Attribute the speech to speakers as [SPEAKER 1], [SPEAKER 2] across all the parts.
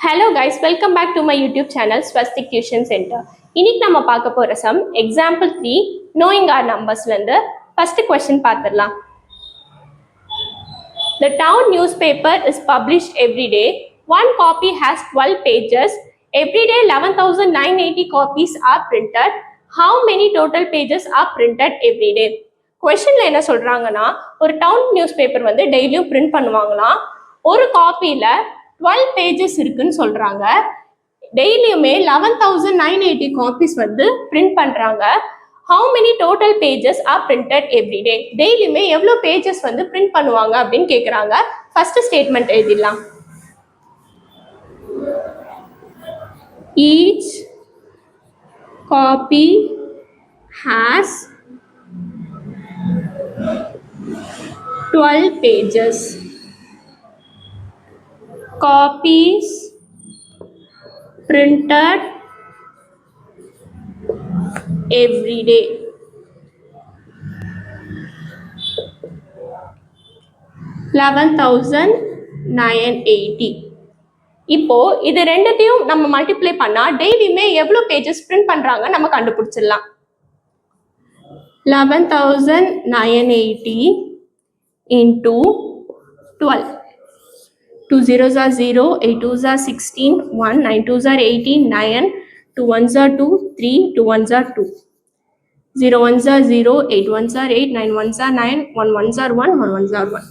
[SPEAKER 1] Hello guys, welcome back to my YouTube channel Swastik Tuition Center. இன்னைக்கு நம்ம பார்க்க போற சம் example 3 knowing our numbers-ல இருந்து first question பார்த்திடலாம். The town newspaper is published every day. One copy has 12 pages. Every day 11,980 copies are printed. How many total pages are printed every day? Questionல என்ன சொல்றாங்கன்னா ஒரு down news paper வந்து டெய்லியும் print பண்ணுவாங்களாம். ஒரு காப்பியில 12 pages இருக்குன்னு சொல்றாங்க. டெய்லியுமே 11,980 காப்பீஸ் வந்து பிரிண்ட் பண்றாங்க. How many total pages are printed every day? டெய்லியுமே எவ்வளோ பேஜஸ் வந்து பிரிண்ட் பண்ணுவாங்க அப்படின்னு கேட்குறாங்க. ஃபர்ஸ்ட் ஸ்டேட்மெண்ட் எழுதிடலாம். Each copy has 12 pages. Copies printed every day. $11,980. இப்போ இது ரெண்டுத்தையும் நம்ம மல்டிப்ளை பண்ணா டெய்லியுமே எவ்வளோ பேஜஸ் பிரிண்ட் பண்றாங்க நம்ம கண்டுபிடிச்சிடலாம். 11,980 into 12. 2 zeros are 0, 8 twos are 16, 1, 9 twos are 18, 9, 2 ones are 2, 3, 2 ones are 2. 0 ones are 0, 8 ones are 8, 9 ones are 9, 1 ones are 1, 1 ones are 1.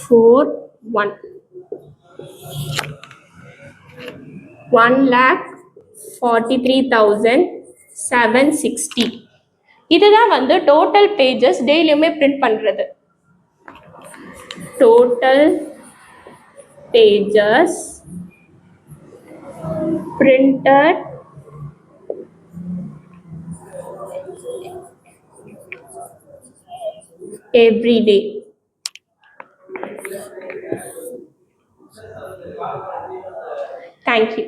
[SPEAKER 1] 4, 1. 1,43,760. இதுதான் வந்து டோட்டல் பேஜஸ் டெய்லியுமே பிரிண்ட் பண்றது. Total pages printed every day. Thank you.